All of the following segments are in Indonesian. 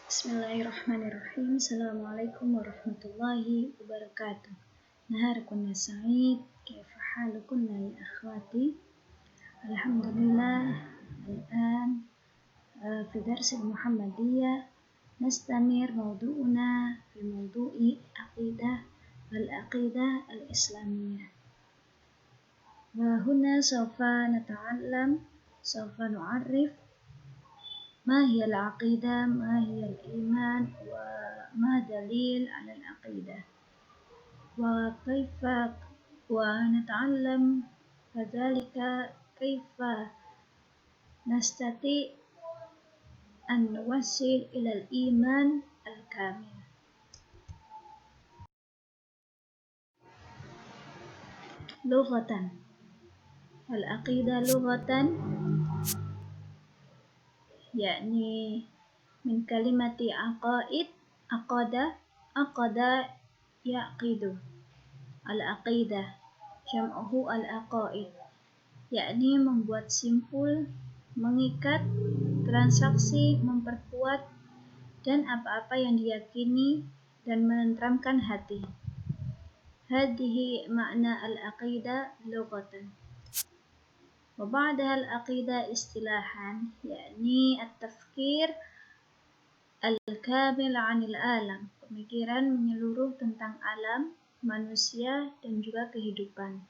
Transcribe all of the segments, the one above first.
Bismillahirrahmanirrahim. Assalamualaikum warahmatullahi wabarakatuh. Naharkunna sa'id. Kaifa halukunna ya akhwati? Alhamdulillah. Al-an fi dars al-Muhammadiyah nastamir mawdu'una fi mawdu'i aqidah al-aqidah al-islamiyah. Wa huna sawfa nata'allam, sawfa nu'arrif ما هي العقيدة، ما هي الإيمان، وما دليل على العقيدة، وكيف ونتعلم كذلك كيف نستطيع أن نوصل إلى الإيمان الكامل. لغة العقيدة لغة yakni min kalimati aqaid, aqada yaqidu, al-aqidah jam'uhu al-aqaid, yakni membuat simpul, mengikat, transaksi, memperkuat, dan apa-apa yang diyakini dan menenteramkan hati. Hadhihi makna al-aqidah lughatan. وبعدها العقيدة اصطلاحا yakni at-tafkir al-kamil 'anil alam, pemikiran menyeluruh tentang alam, manusia dan juga kehidupan,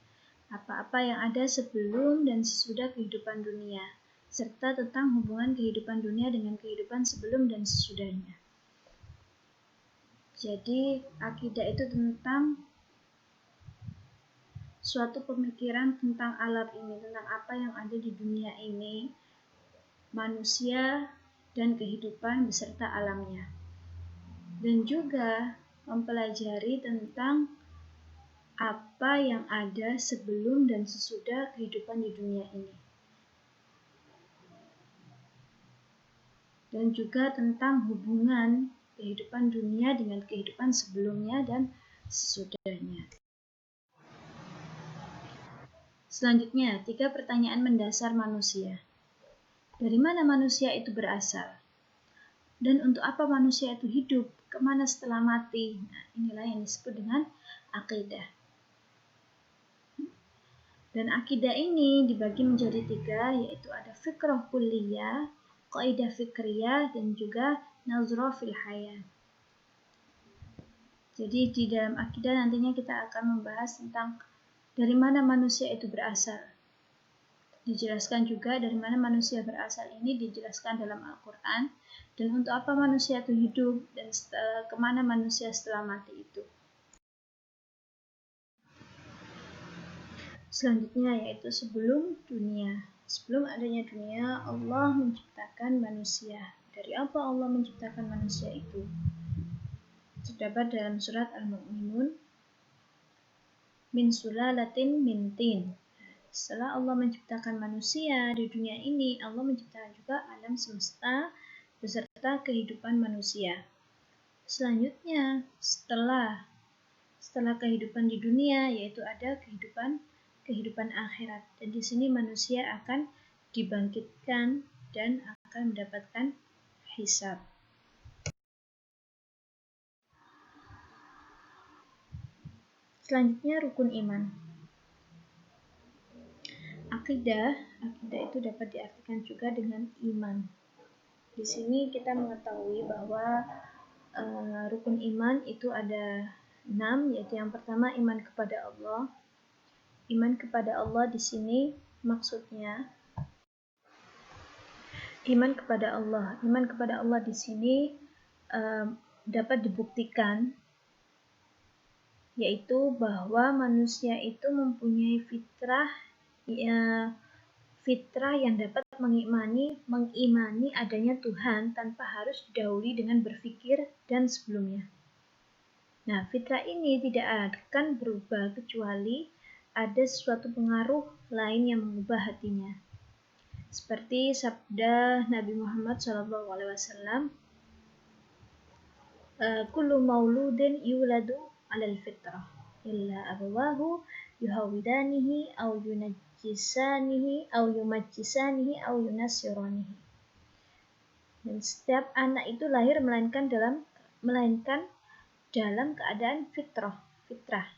apa-apa yang ada sebelum dan sesudah kehidupan dunia, serta tentang hubungan kehidupan dunia dengan kehidupan sebelum dan sesudahnya. Jadi akidah itu tentang suatu pemikiran tentang alam ini, tentang apa yang ada di dunia ini, manusia dan kehidupan beserta alamnya, dan juga mempelajari tentang apa yang ada sebelum dan sesudah kehidupan di dunia ini, dan juga tentang hubungan kehidupan dunia dengan kehidupan sebelumnya dan sesudahnya. Selanjutnya, 3 pertanyaan mendasar manusia. Dari mana manusia itu berasal? Dan untuk apa manusia itu hidup? Kemana setelah mati? Nah, inilah yang disebut dengan akidah. Dan akidah ini dibagi menjadi 3, yaitu ada fikrah kulliyah, qaidah fikriyah, dan juga nazrah fil hayat. Jadi di dalam akidah nantinya kita akan membahas tentang dari mana manusia itu berasal. Dijelaskan juga dari mana manusia berasal ini dijelaskan dalam Al-Quran, dan untuk apa manusia itu hidup, dan kemana manusia setelah mati itu. Selanjutnya yaitu sebelum dunia. Sebelum adanya dunia, Allah menciptakan manusia. Dari apa Allah menciptakan manusia itu? Terdapat dalam surat Al-Mu'minun, min sulalatin min tin. Setelah Allah menciptakan manusia di dunia ini, Allah menciptakan juga alam semesta beserta kehidupan manusia. Selanjutnya, setelah kehidupan di dunia, yaitu ada kehidupan akhirat. Dan di sini manusia akan dibangkitkan dan akan mendapatkan hisab. Selanjutnya, rukun iman. Akidah itu dapat diartikan juga dengan iman. Di sini kita mengetahui bahwa rukun iman itu ada 6, yaitu yang pertama iman kepada Allah. Iman kepada Allah di sini maksudnya iman kepada Allah di sini dapat dibuktikan, yaitu bahwa manusia itu mempunyai fitrah yang dapat mengimani adanya Tuhan tanpa harus didahului dengan berpikir dan sebelumnya. Nah, fitrah ini tidak akan berubah kecuali ada suatu pengaruh lain yang mengubah hatinya. Seperti sabda Nabi Muhammad SAW, kullu mauludin yuladu alal fitrah illa abawahu yuhawidanihi aw yunajjisanihi aw yumajjisanihi aw yunassiranihi. Dan setiap anak itu lahir melainkan dalam keadaan fitrah.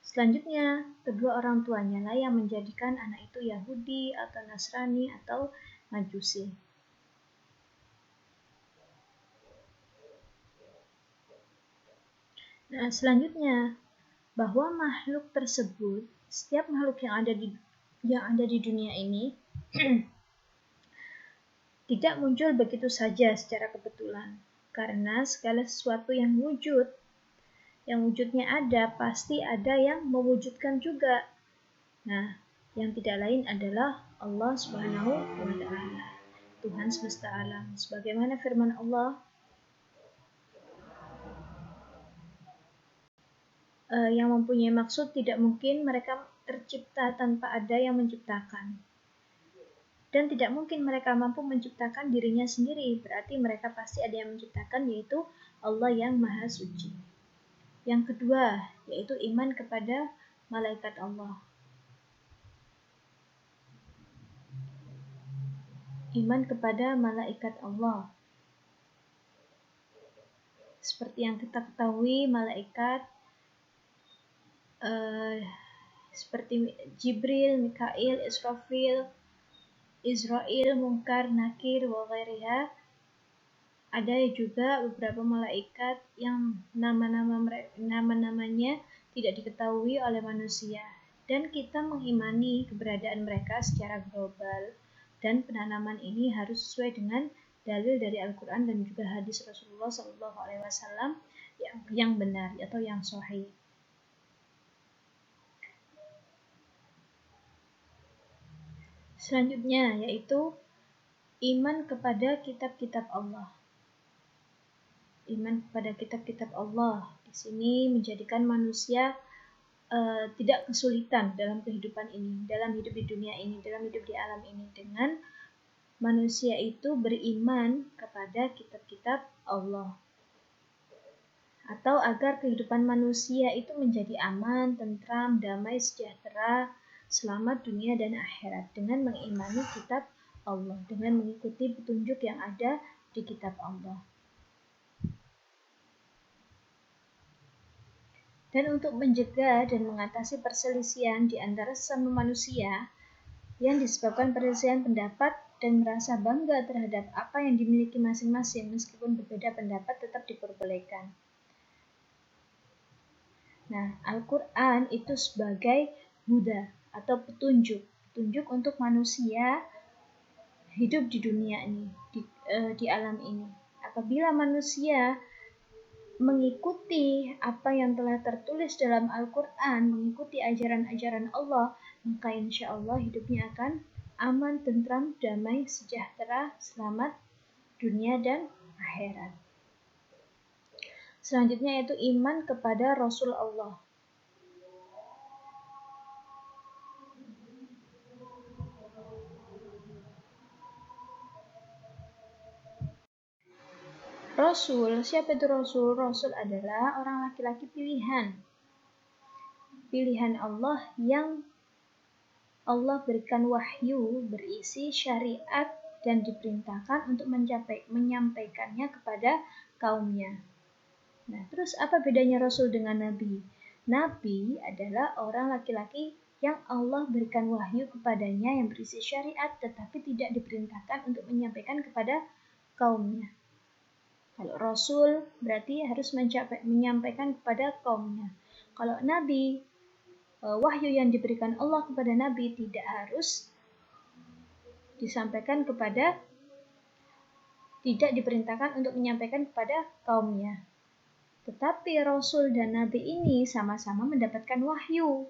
Selanjutnya, kedua orang tuanya lah yang menjadikan anak itu Yahudi atau Nasrani atau Majusi. Nah, selanjutnya, bahwa makhluk tersebut, setiap makhluk yang ada di dunia ini tidak muncul begitu saja secara kebetulan, karena segala sesuatu yang wujudnya ada, pasti ada yang mewujudkan juga. Nah, yang tidak lain adalah Allah Subhanahu wa Ta'ala, Tuhan semesta alam. Sebagaimana firman Allah, yang mempunyai maksud tidak mungkin mereka tercipta tanpa ada yang menciptakan. Dan tidak mungkin mereka mampu menciptakan dirinya sendiri, berarti mereka pasti ada yang menciptakan, yaitu Allah yang Maha Suci. Yang kedua, yaitu iman kepada malaikat Allah. Iman kepada malaikat Allah. Seperti yang kita ketahui, malaikat seperti Jibril, Mikail, Israfil, Israel, Munkar, Nakir, wa ghairiha. Ada juga beberapa malaikat yang nama-namanya tidak diketahui oleh manusia, dan kita mengimani keberadaan mereka secara global, dan penanaman ini harus sesuai dengan dalil dari Al-Quran dan juga hadis Rasulullah SAW yang benar atau yang sahih. Selanjutnya yaitu iman kepada kitab-kitab Allah. Iman kepada kitab-kitab Allah di sini menjadikan manusia tidak kesulitan dalam kehidupan ini, dalam hidup di dunia ini, dalam hidup di alam ini, dengan manusia itu beriman kepada kitab-kitab Allah. Atau agar kehidupan manusia itu menjadi aman, tentram, damai, sejahtera, selamat dunia dan akhirat, dengan mengimani kitab Allah, dengan mengikuti petunjuk yang ada di kitab Allah. Dan untuk mencegah dan mengatasi perselisihan di antara sesama manusia yang disebabkan perselisihan pendapat dan merasa bangga terhadap apa yang dimiliki masing-masing meskipun berbeda pendapat tetap diperbolehkan. Nah, Al-Quran itu sebagai huda atau petunjuk untuk manusia hidup di dunia ini, di alam ini. Apabila manusia mengikuti apa yang telah tertulis dalam Al-Quran, mengikuti ajaran-ajaran Allah, maka insya Allah hidupnya akan aman, tentram, damai, sejahtera, selamat dunia dan akhirat. Selanjutnya yaitu iman kepada Rasul Allah. Rasul, siapa itu Rasul? Rasul adalah orang laki-laki pilihan Allah yang Allah berikan wahyu berisi syariat dan diperintahkan untuk menyampaikannya kepada kaumnya. Nah, terus apa bedanya Rasul dengan Nabi? Nabi adalah orang laki-laki yang Allah berikan wahyu kepadanya yang berisi syariat, tetapi tidak diperintahkan untuk menyampaikan kepada kaumnya. Kalau Rasul berarti harus menyampaikan kepada kaumnya. Kalau Nabi, wahyu yang diberikan Allah kepada Nabi tidak harus disampaikan tidak diperintahkan untuk menyampaikan kepada kaumnya. Tetapi Rasul dan Nabi ini sama-sama mendapatkan wahyu.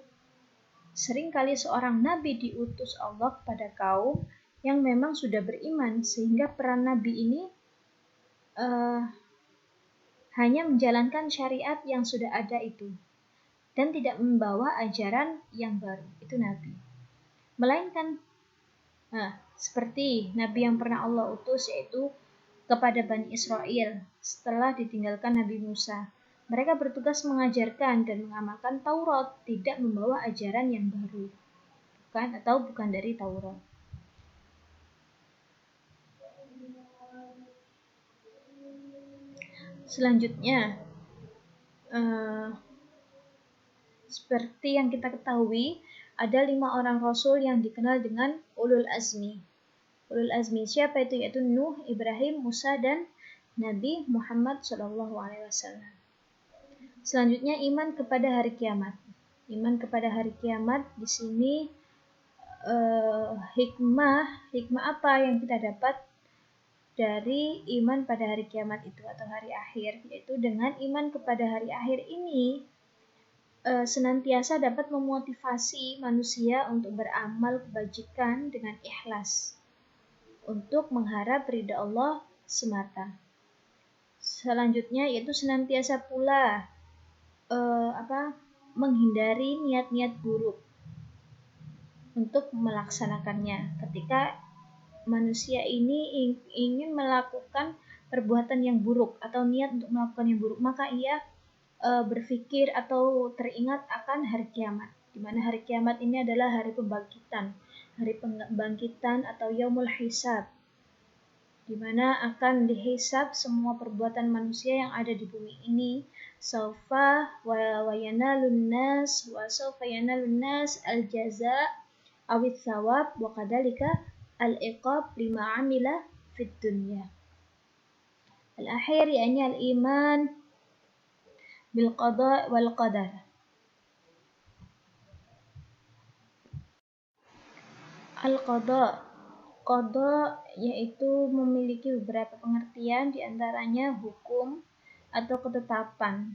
Seringkali seorang Nabi diutus Allah kepada kaum yang memang sudah beriman, sehingga peran Nabi ini hanya menjalankan syariat yang sudah ada itu dan tidak membawa ajaran yang baru, itu Nabi. Melainkan seperti Nabi yang pernah Allah utus, yaitu kepada Bani Israel setelah ditinggalkan Nabi Musa. Mereka bertugas mengajarkan dan mengamalkan Taurat, tidak membawa ajaran yang baru, bukan dari Taurat. Selanjutnya, seperti yang kita ketahui, ada 5 orang Rasul yang dikenal dengan Ulul Azmi. Ulul Azmi siapa itu? Yaitu Nuh, Ibrahim, Musa, dan Nabi Muhammad SAW. Selanjutnya, iman kepada hari kiamat. Iman kepada hari kiamat di sini hikmah apa yang kita dapat dari iman pada hari kiamat itu atau hari akhir, yaitu dengan iman kepada hari akhir ini senantiasa dapat memotivasi manusia untuk beramal kebajikan dengan ikhlas untuk mengharap ridha Allah semata. Selanjutnya yaitu senantiasa pula menghindari niat-niat buruk untuk melaksanakannya. Ketika manusia ini ingin melakukan perbuatan yang buruk atau niat untuk melakukan yang buruk, maka ia berpikir atau teringat akan hari kiamat, di mana hari kiamat ini adalah hari pembangkitan atau yaumul hisab, di mana akan dihisab semua perbuatan manusia yang ada di bumi ini. Saufa yanalun nas al-jaza awit thawab wa kadzalika al-iqab lima amila fid dunya. Al-akhir yakni al-iman bil qada wal qadar. Al-qada, yaitu memiliki beberapa pengertian, diantaranya hukum atau ketetapan,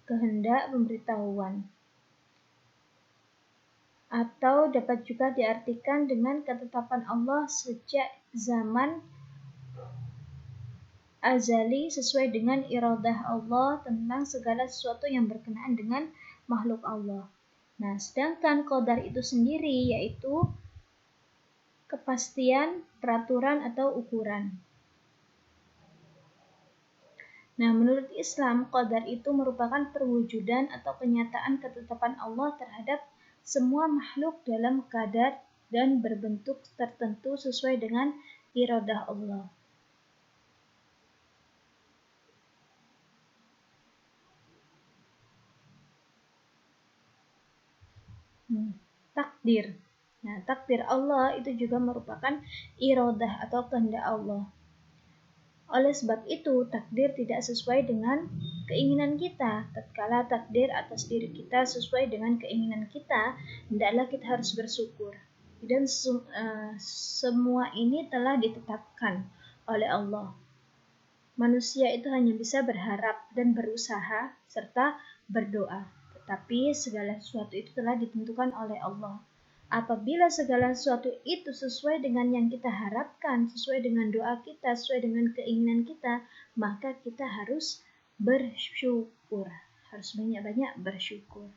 kehendak, pemberitahuan, atau dapat juga diartikan dengan ketetapan Allah sejak zaman azali sesuai dengan iradah Allah tentang segala sesuatu yang berkenaan dengan makhluk Allah. Nah, sedangkan qadar itu sendiri yaitu kepastian, peraturan atau ukuran. Nah, menurut Islam, qadar itu merupakan perwujudan atau kenyataan ketetapan Allah terhadap semua makhluk dalam kadar dan berbentuk tertentu sesuai dengan iradah Allah. Takdir. Nah, takdir Allah itu juga merupakan iradah atau kehendak Allah. Oleh sebab itu, takdir tidak sesuai dengan keinginan kita. Tatkala takdir atas diri kita sesuai dengan keinginan kita, hendaklah kita harus bersyukur. Dan semua ini telah ditetapkan oleh Allah. Manusia itu hanya bisa berharap dan berusaha serta berdoa. Tetapi segala sesuatu itu telah ditentukan oleh Allah. Apabila segala sesuatu itu sesuai dengan yang kita harapkan, sesuai dengan doa kita, sesuai dengan keinginan kita, maka kita harus bersyukur. Harus banyak-banyak bersyukur.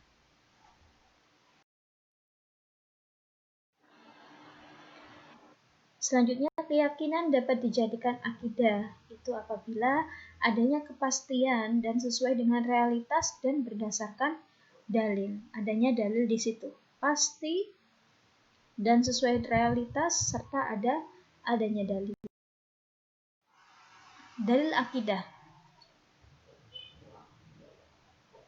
Selanjutnya, keyakinan dapat dijadikan akidah. Itu apabila adanya kepastian dan sesuai dengan realitas dan berdasarkan dalil. Adanya dalil di situ. Pasti dan sesuai realitas serta adanya dalil. Dalil akidah.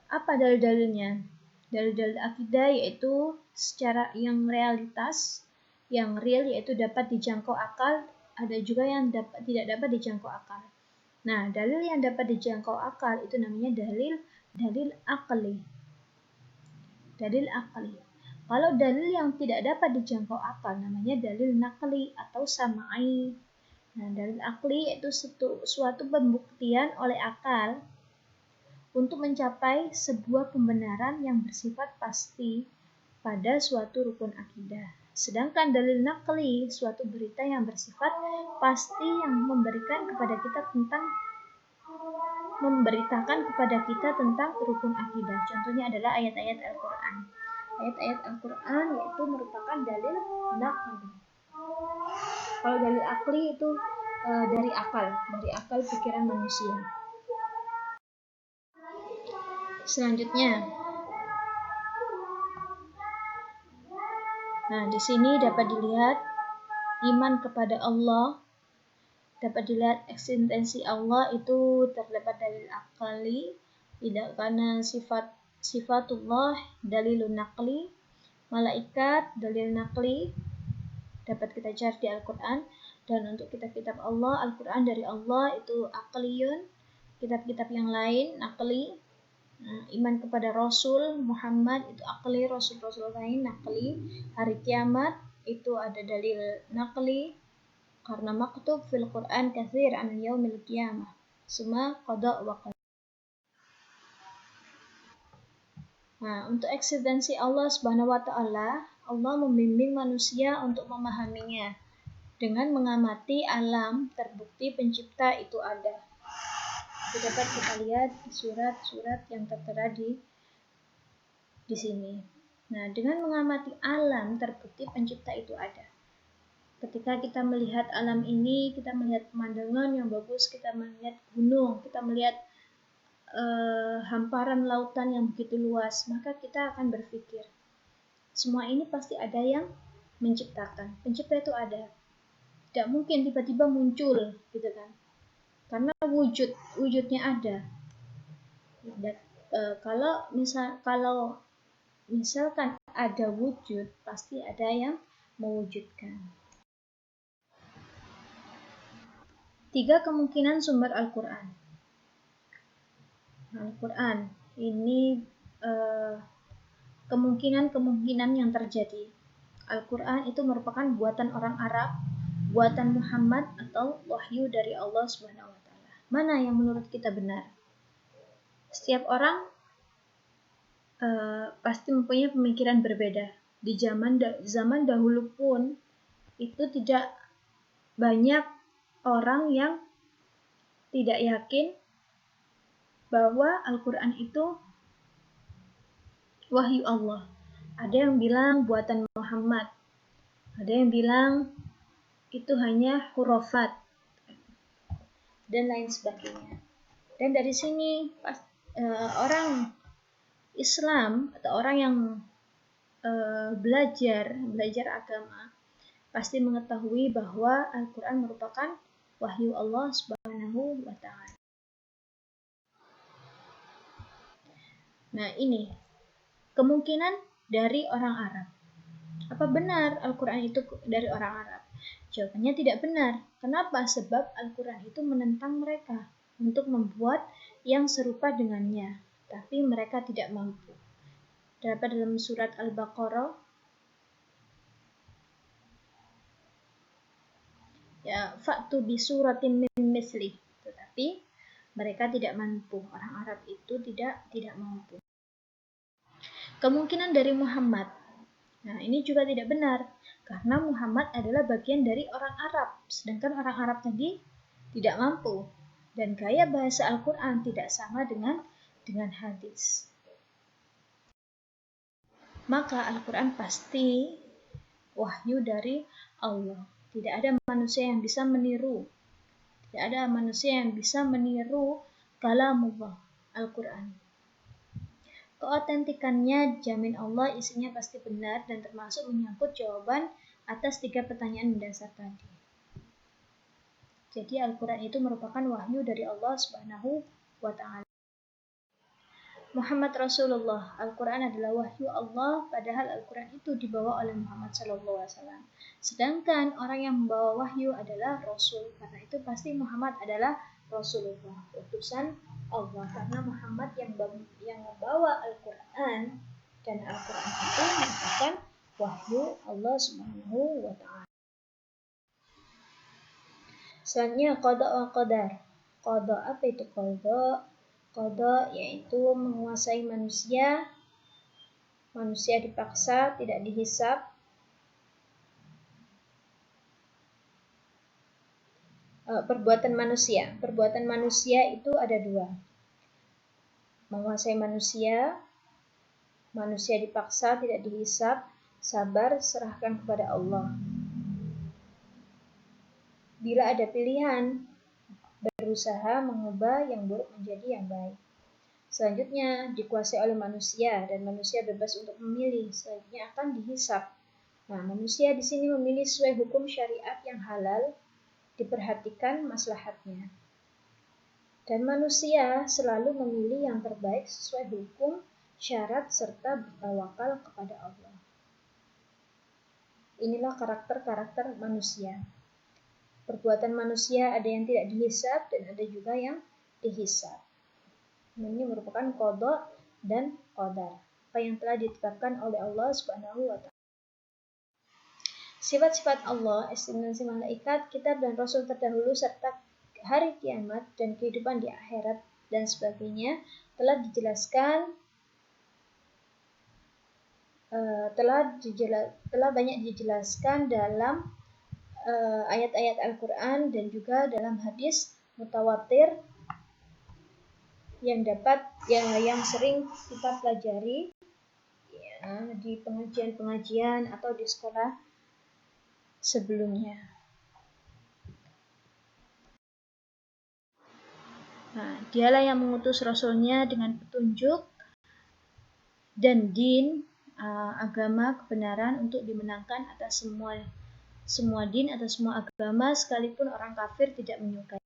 Apa dalil-dalilnya? Dalil-dalil akidah yaitu secara yang realitas, yang real, yaitu dapat dijangkau akal, ada juga yang tidak dapat dijangkau akal. Nah, dalil yang dapat dijangkau akal itu namanya dalil akli. Dalil akli. Kalau dalil yang tidak dapat dijangkau akal namanya dalil nakli atau samai. Nah, dalil akli yaitu suatu pembuktian oleh akal untuk mencapai sebuah pembenaran yang bersifat pasti pada suatu rukun akidah. Sedangkan dalil nakli, suatu berita yang bersifat pasti yang memberitakan kepada kita tentang rukun akidah. Contohnya adalah ayat-ayat Al-Quran. Ayat-ayat Al-Quran yaitu merupakan dalil nakli. Kalau dalil akli itu dari akal pikiran manusia. Selanjutnya, nah di sini dapat dilihat iman kepada Allah dapat dilihat eksistensi Allah itu terdapat dalil akali, tidak karena sifatullah dalilun naqli, malaikat dalil naqli dapat kita cari di Al-Quran. Dan untuk kitab-kitab Allah, Al-Quran dari Allah itu akliyun, kitab-kitab yang lain naqli. Iman kepada Rasul Muhammad itu akli, Rasul-Rasul lain naqli. Hari kiamat itu ada dalil naqli, karena maktub fil Quran katsir an yaumil qiyamah. Semua qada wa qadar. Nah, untuk eksistensi Allah Subhanahu wa taala, Allah membimbing manusia untuk memahaminya dengan mengamati alam, terbukti pencipta itu ada. Itu dapat kita lihat di surat-surat yang tertera di sini. Nah, dengan mengamati alam, terbukti pencipta itu ada. Ketika kita melihat alam ini, kita melihat pemandangan yang bagus, kita melihat gunung, kita melihat hamparan lautan yang begitu luas, maka kita akan berpikir, semua ini pasti ada yang menciptakan. Pencipta itu ada. Tidak mungkin tiba-tiba muncul, gitu kan? Karena wujudnya ada. Dan, kalau misalkan ada wujud, pasti ada yang mewujudkan. 3 kemungkinan sumber Al-Quran. Al-Quran ini kemungkinan yang terjadi. Al-Quran itu merupakan buatan orang Arab, buatan Muhammad, atau wahyu dari Allah Subhanahu wa taala. Mana yang menurut kita benar? Setiap orang pasti mempunyai pemikiran berbeda. Di zaman dahulu pun itu tidak banyak orang yang tidak yakin bahwa Al-Quran itu wahyu Allah. Ada yang bilang buatan Muhammad, ada yang bilang itu hanya hurufat, dan lain sebagainya. Dan dari sini orang Islam atau orang yang belajar agama pasti mengetahui bahwa Al-Quran merupakan wahyu Allah Subhanahu wa ta'ala. Nah, ini kemungkinan dari orang Arab. Apa benar Al-Quran itu dari orang Arab? Jawabannya tidak benar. Kenapa? Sebab Al-Quran itu menentang mereka untuk membuat yang serupa dengannya, tapi mereka tidak mampu. Dapat dalam surat Al-Baqarah, ya, fa'tu bi suratin min misli, tetapi mereka tidak mampu. Orang Arab itu tidak mampu. Kemungkinan dari Muhammad. Nah, ini juga tidak benar, karena Muhammad adalah bagian dari orang Arab, sedangkan orang Arab tadi tidak mampu, dan gaya bahasa Al-Quran tidak sama dengan hadis. Maka Al-Quran pasti wahyu dari Allah. Tidak ada manusia yang bisa meniru. Tidak ada manusia yang bisa meniru kalamullah, Al-Quran. Keotentikannya jamin Allah, isinya pasti benar dan termasuk menyangkut jawaban atas 3 pertanyaan mendasar tadi. Jadi Al-Quran itu merupakan wahyu dari Allah Subhanahu wa ta'ala. Muhammad Rasulullah, Al-Quran adalah wahyu Allah, padahal Al-Quran itu dibawa oleh Muhammad SAW. Sedangkan orang yang membawa wahyu adalah Rasul, karena itu pasti Muhammad adalah Rasulullah, utusan Allah, karena Muhammad yang membawa Al-Quran, dan Al-Quran itu merupakan wahyu Allah Subhanahu wa ta'ala. Selanjutnya qada wa qadar. Qada, apa itu qada? Qada yaitu menguasai manusia. Manusia dipaksa, tidak dihisab. Perbuatan manusia itu ada 2. Menguasai manusia dipaksa, tidak dihisab, sabar, serahkan kepada Allah. Bila ada pilihan, berusaha mengubah yang buruk menjadi yang baik. Selanjutnya dikuasai oleh manusia, dan manusia bebas untuk memilih. Selanjutnya akan dihisab. Nah, manusia di sini memilih sesuai hukum syariat yang halal, diperhatikan maslahatnya. Dan manusia selalu memilih yang terbaik sesuai hukum, syarat, serta bertawakal kepada Allah. Inilah karakter-karakter manusia. Perbuatan manusia ada yang tidak dihisab dan ada juga yang dihisab. Ini merupakan qada dan qadar, apa yang telah ditetapkan oleh Allah Subhanahu wa taala. Sifat-sifat Allah, eksistensi malaikat, kitab dan rasul terdahulu serta hari kiamat dan kehidupan di akhirat dan sebagainya telah banyak dijelaskan dalam ayat-ayat Al-Quran dan juga dalam hadis mutawatir yang sering kita pelajari ya, di pengajian-pengajian atau di sekolah sebelumnya. Nah, dialah yang mengutus Rasulnya dengan petunjuk dan din, agama kebenaran untuk dimenangkan atas semua din, atas semua agama, sekalipun orang kafir tidak menyukai.